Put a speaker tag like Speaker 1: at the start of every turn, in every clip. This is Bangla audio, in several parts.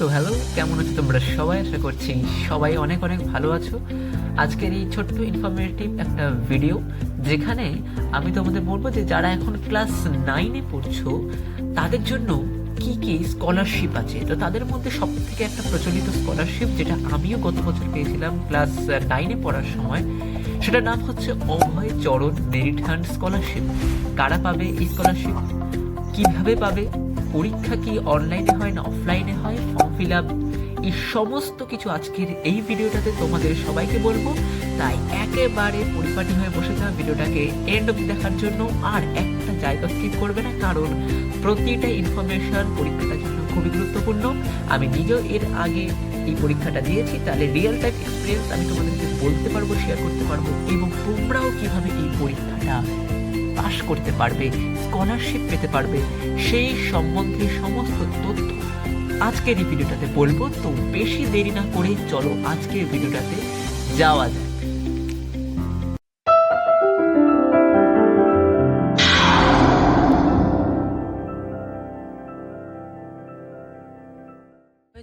Speaker 1: তো হ্যালো, কেমন আছো তোমরা সবাই? আশা করছি সবাই অনেক অনেক ভালো আছো। আজকের এই ছোট্ট ইনফরমেটিভ একটা ভিডিও, যেখানে আমি তোমাদের বলবো যে যারা এখন ক্লাস 9-এ পড়ছো তাদের জন্য কি কি স্কলারশিপ আছে। তো তাদের মধ্যে সব থেকে একটা প্রচলিত স্কলারশিপ, যেটা আমিও গত বছর পেয়েছিলাম ক্লাস 9-এ পড়ার সময়, সেটার নাম হচ্ছে অভয় চরণ মেরিট হান্ট স্কলারশিপ। কারা পাবে এই স্কলারশিপ, কিভাবে পাবে, পরীক্ষা কি অনলাইনে হয় না অফলাইনে হয়, ফর্ম ফিল আপ, এই সমস্ত কিছু আজকের এই ভিডিওটাতে তোমাদের সবাইকে বলবো। তাই একেবারে পরিপাটি হয়ে বসে থাকা ভিডিওটাকে এন্ড অবধি দেখার জন্য, আর একটা জায়গা স্কিপ করবে না, কারণ প্রতিটা ইনফরমেশন পরীক্ষাটার জন্য খুবই গুরুত্বপূর্ণ। আমি নিজেও এর আগে এই পরীক্ষাটা দিয়েছি, তাহলে রিয়েল টাইম এক্সপিরিয়েন্স আমি তোমাদেরকে বলতে পারবো, শেয়ার করতে পারবো, এবং তোমরাও কিভাবে এই পরীক্ষাটা পাস করতে পারবে, স্কলারশিপ পেতে পারবে, সেই সম্বন্ধে সমস্ত তথ্য আজকের এই ভিডিওটাতে বলবো। তো বেশি দেরি না করে চলো আজকের ভিডিওটাতে যাওয়া যাক।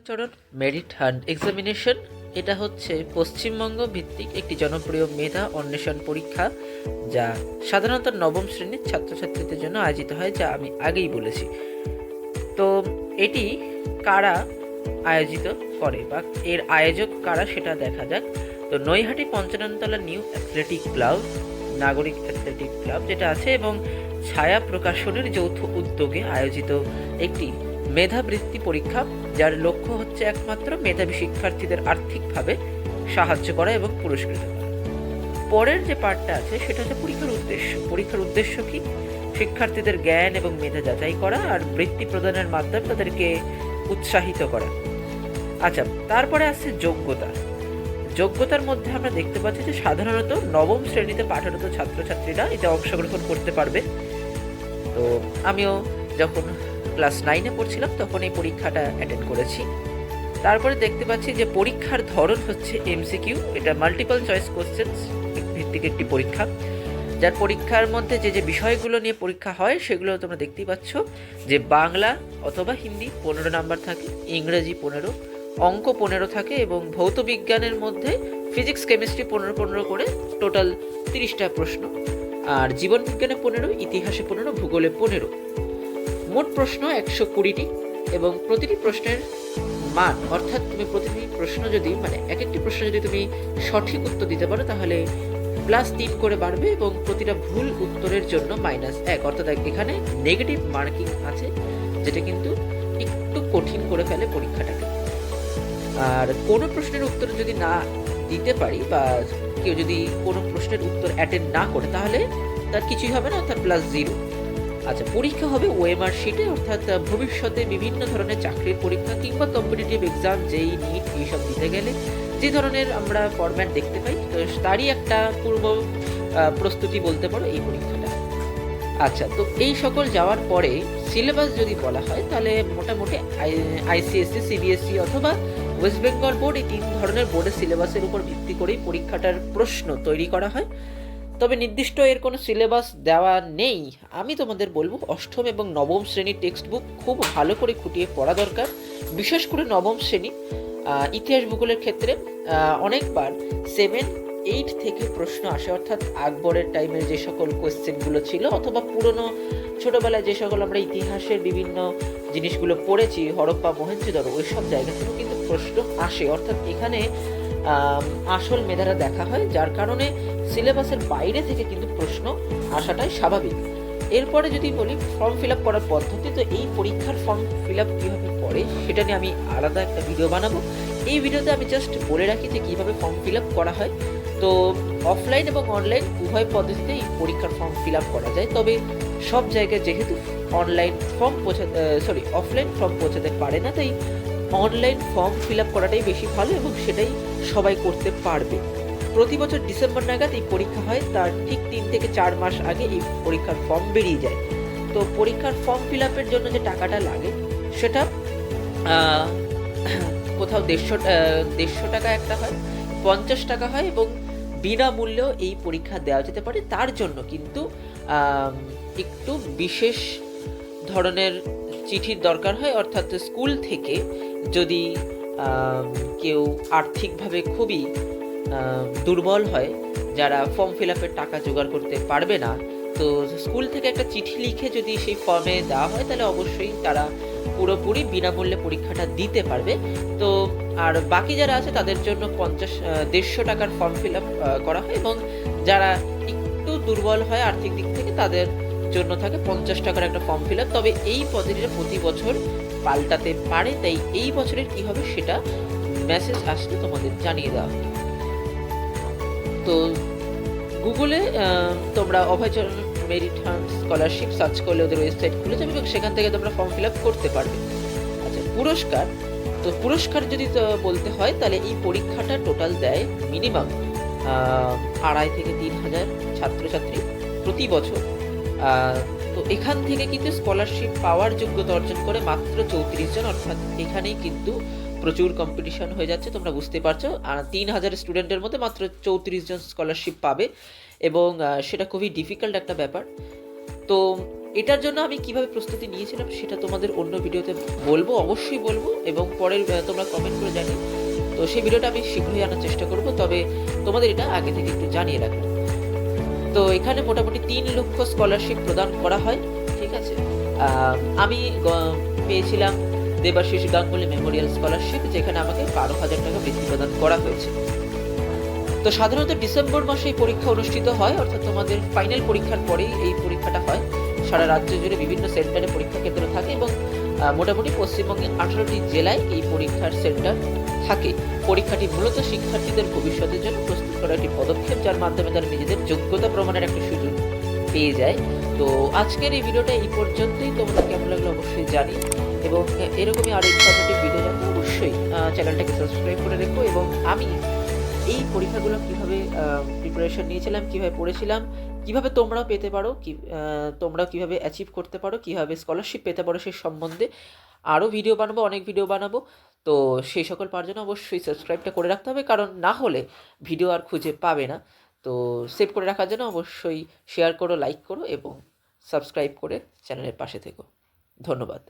Speaker 1: চরণ মেরিট হান্ট এক্সামিনেশন, এটা হচ্ছে পশ্চিমবঙ্গ ভিত্তিক একটি জনপ্রিয় মেধা অন্বেষণ পরীক্ষা, যা সাধারণত নবম শ্রেণীর ছাত্রছাত্রীদের জন্য আয়োজিত হয়, যা আমি আগেই বলেছি। তো এটি কারা আয়োজিত করে বা এর আয়োজক কারা সেটা দেখা যাক। তো Naihati Panchanantala new athletic club, নাগরিক অ্যাথলেটিক ক্লাব যেটা আছে, এবং ছায়া প্রকাশনের যৌথ উদ্যোগে আয়োজিত একটি মেধাবৃত্তি পরীক্ষা, যার লক্ষ্য হচ্ছে একমাত্র মেধাবী শিক্ষার্থীদের আর্থিকভাবে সাহায্য করা এবং পুরস্কৃত করা। পরের যে পার্টটা আছে সেটা হচ্ছে পরীক্ষার উদ্দেশ্য। পরীক্ষার উদ্দেশ্য কি? শিক্ষার্থীদের জ্ঞান এবং মেধা যাচাই করা আর বৃত্তি প্রদানের মাধ্যমে তাদেরকে উৎসাহিত করা। আচ্ছা, তারপরে আসছে যোগ্যতা। যোগ্যতার মধ্যে আমরা দেখতে পাচ্ছি যে সাধারণত নবম শ্রেণীতে পাঠরত ছাত্রছাত্রীরা এতে অংশগ্রহণ করতে পারবে। তো আমিও যখন ক্লাস 9-এ পড়ছিলাম তখন এই পরীক্ষাটা অ্যাটেন্ড করেছি। তারপরে দেখতে পাচ্ছি যে পরীক্ষার ধরন হচ্ছে এমসিকিউ, এটা মাল্টিপল চয়েস কোশ্চেন্স ভিত্তিক একটি পরীক্ষা, যার পরীক্ষার মধ্যে যে যে বিষয়গুলো নিয়ে পরীক্ষা হয় সেগুলো তোমরা দেখতেই পাচ্ছ, যে বাংলা অথবা হিন্দি 15 নাম্বার থাকে, ইংরেজি 15, অঙ্ক 15 থাকে, এবং ভৌত বিজ্ঞানের মধ্যে ফিজিক্স কেমিস্ট্রি 15 করে টোটাল 30টা প্রশ্ন, আর জীবন বিজ্ঞানে 15, ইতিহাসে 15, ভূগোলে 15। মোট প্রশ্ন 120টি, এবং প্রতিটি প্রশ্নের মান, অর্থাৎ তুমি প্রতিটি প্রশ্ন যদি এক একটি প্রশ্ন যদি তুমি সঠিক উত্তর দিতে পারো তাহলে +3 করে বাড়বে, এবং প্রতিটা ভুল উত্তরের জন্য -1, অর্থাৎ এখানে নেগেটিভ মার্কিং আছে, যেটা কিন্তু একটু কঠিন করে ফেলে পরীক্ষাটাকে। আর কোনো প্রশ্নের উত্তর যদি না দিতে পারি, বা কেউ যদি কোনো প্রশ্নের উত্তর অ্যাটেন্ড না করে, তাহলে তার কিছুই হবে না, অর্থাৎ +0। আচ্ছা, পরীক্ষা হবে ওএমআর শিটে, অর্থাৎ ভবিষ্যতে বিভিন্ন ধরনের চাকরির পরীক্ষা কিংবা কম্পিটিটিভ এক্সাম, যেই নিট এইসব দিতে গেলে যে ধরনের আমরা ফরম্যাট দেখতে পাই, তো তারই একটা পূর্ব প্রস্তুতি বলতে পারো এই পরীক্ষাটা। আচ্ছা, তো এই সকল যাওয়ার পরে সিলেবাস যদি বলা হয়, তাহলে মোটামুটি আইসিএসসি, সিবিএসসি অথবা ওয়েস্ট বেঙ্গল বোর্ড, এই 3 ধরনের বোর্ডের সিলেবাসের উপর ভিত্তি করেই পরীক্ষাটার প্রশ্ন তৈরি করা হয়। তবে নির্দিষ্ট এর কোনো সিলেবাস দেওয়া নেই। আমি তোমাদের বলবো অষ্টম এবং নবম শ্রেণীর টেক্সট বুক খুব ভালো করে খুঁটিয়ে পড়া দরকার। বিশেষ করে নবম শ্রেণী ইতিহাস ভূগোলের ক্ষেত্রে অনেকবার 7, 8 থেকে প্রশ্ন আসে, অর্থাৎ আকবরের টাইমের যে সকল কোয়েশ্চেনগুলো ছিল, অথবা পুরনো ছোটোবেলায় যে সকল আমরা ইতিহাসের বিভিন্ন জিনিসগুলো পড়েছি, হরপ্পা, মহেঞ্জোদারো, ওই সব জায়গা থেকেও কিন্তু প্রশ্ন আসে। অর্থাৎ এখানে আসল মেধারা দেখা হয়, যার কারণে সিলেবাসের বাইরে থেকে কিন্তু প্রশ্ন আসাটাই স্বাভাবিক। এরপরে যদি বলি ফর্ম ফিল আপ করার পদ্ধতি, তো এই পরীক্ষার ফর্ম ফিল আপ কীভাবে করে সেটা নিয়ে আমি আলাদা একটা ভিডিও বানাবো। এই ভিডিওতে আমি জাস্ট বলে রাখি যে কীভাবে ফর্ম ফিল আপ করা হয়। তো অফলাইন এবং অনলাইন উভয় পদ্ধতিতে এই পরীক্ষার ফর্ম ফিল আপ করা যায়, তবে সব জায়গায় যেহেতু অফলাইন ফর্ম পৌঁছাতে পারে না, তাই অনলাইন ফর্ম ফিল আপ করাটাই বেশি ভালো, এবং সেটাই সবাই করতে পারবে। প্রতি বছর ডিসেম্বর নাগাদ এই পরীক্ষা হয়, তার ঠিক 3 থেকে 4 মাস আগে এই পরীক্ষার ফর্ম বেরিয়ে যায়। তো পরীক্ষার ফর্ম ফিল আপের জন্য যে টাকাটা লাগে সেটা কোথাও 150 টাকা একটা হয়, 50 টাকা হয়, এবং বিনামূল্যেও এই পরীক্ষা দেওয়া যেতে পারে। তার জন্য কিন্তু একটু বিশেষ ধরনের চিঠির দরকার হয়, অর্থাৎ স্কুল থেকে যদি কেউ আর্থিকভাবে খুবই দুর্বল হয়, যারা ফর্ম ফিল আপের টাকা জোগাড় করতে পারবে না, তো স্কুল থেকে একটা চিঠি লিখে যদি সেই ফর্মে দেওয়া হয় তাহলে অবশ্যই তারা পুরোপুরি বিনামূল্যে পরীক্ষাটা দিতে পারবে। তো আর বাকি যারা আছে তাদের জন্য 150 টাকার ফর্ম ফিল আপ করা হয়, এবং যারা একটু দুর্বল হয় আর্থিক দিক থেকে তাদের জন্য থাকে 50 টাকার একটা ফর্ম ফিল আপ। তবে এই পদ্ধতিটা প্রতি বছর পাল্টাতে পারে, তাই এই বছরের কি হবে সেটা মেসেজ আসলে তোমাদের জানিয়ে দেওয়া হবে। তো গুগলে তোমরা Abhay Charan merit hunt scholarship search করলে ওদের ওয়েবসাইট খুলে যাবে এবং সেখান থেকে তোমরা ফর্ম ফিল আপ করতে পারবে। আচ্ছা, পুরস্কার। তো পুরস্কার যদি বলতে হয় তাহলে এই পরীক্ষাটা টোটাল দেয় মিনিমাম 2,500 থেকে 3,000 ছাত্রছাত্রী প্রতি বছর। তো এখান থেকে কিন্তু স্কলারশিপ পাওয়ার যোগ্যতা অর্জন করে মাত্র 34 জন, অর্থাৎ এখানেই কিন্তু প্রচুর কম্পিটিশন হয়ে যাচ্ছে, তোমরা বুঝতে পারছো। 3,000 স্টুডেন্টের মধ্যে মাত্র 34 জন স্কলারশিপ পাবে, এবং সেটা খুবই ডিফিকাল্ট একটা ব্যাপার। তো এটার জন্য আমি কিভাবে প্রস্তুতি নিয়েছিলাম সেটা তোমাদের অন্য ভিডিওতে বলবো, অবশ্যই বলবো, এবং পরের তোমরা কমেন্ট করে জানিও। তো সেই ভিডিওটা আমি শীঘ্রই আনার চেষ্টা করব, তবে তোমাদের এটা আগে থেকে একটু জানিয়ে রাখবো। তো এখানে মোটামুটি 3 লক্ষ স্কলারশিপ প্রদান করা হয়, ঠিক আছে। আমি পেয়েছিলাম দেবাশিস গাঙ্গুলি মেমোরিয়াল স্কলারশিপ, যেখানে আমাকে 12,000 টাকা বৃত্তি প্রদান করা হয়েছে। তো সাধারণত ডিসেম্বর মাসে এই পরীক্ষা অনুষ্ঠিত হয়, অর্থাৎ তোমাদের ফাইনাল পরীক্ষার পরেই এই পরীক্ষাটা হয়। সারা রাজ্য জুড়ে বিভিন্ন সেন্টারে পরীক্ষা কেন্দ্র থাকে, এবং মোটামুটি পশ্চিমবঙ্গের 18টি জেলায় এই পরীক্ষার সেন্টার থাকে। পরীক্ষাটি মূলত শিক্ষার্থীদের ভবিষ্যতের জন্য প্রস্তুত করা একটি পদক্ষেপ, যার মাধ্যমে তারা নিজেদের যোগ্যতা প্রমাণের একটা সুযোগ পেয়ে যায়। তো আজকের এই ভিডিওটা এই পর্যন্তই। তোমাদের কেমন লাগলো অবশ্যই জানি, এবং এরকমই আরও ইনফরমেটিভ ভিডিও জানতে অবশ্যই চ্যানেলটাকে সাবস্ক্রাইব করে রেখো। এবং আমি এই পরীক্ষাগুলো কীভাবে প্রিপারেশন নিয়েছিলাম, কীভাবে পড়েছিলাম, কীভাবে তোমরাও পেতে পারো, তোমরাও কীভাবে অ্যাচিভ করতে পারো, কীভাবে স্কলারশিপ পেতে পারো, সেই সম্বন্ধে আরও ভিডিও বানাবো, অনেক ভিডিও বানাবো। তো সেই সকল পাওয়ার জন্য অবশ্যই সাবস্ক্রাইবটা করে রাখতে হবে, কারণ না হলে ভিডিও আর খুঁজে পাবে না। তো সেভ করে রাখার জন্য অবশ্যই শেয়ার করো, লাইক করো, এবং সাবস্ক্রাইব করে চ্যানেলের পাশে থেকো। ধন্যবাদ।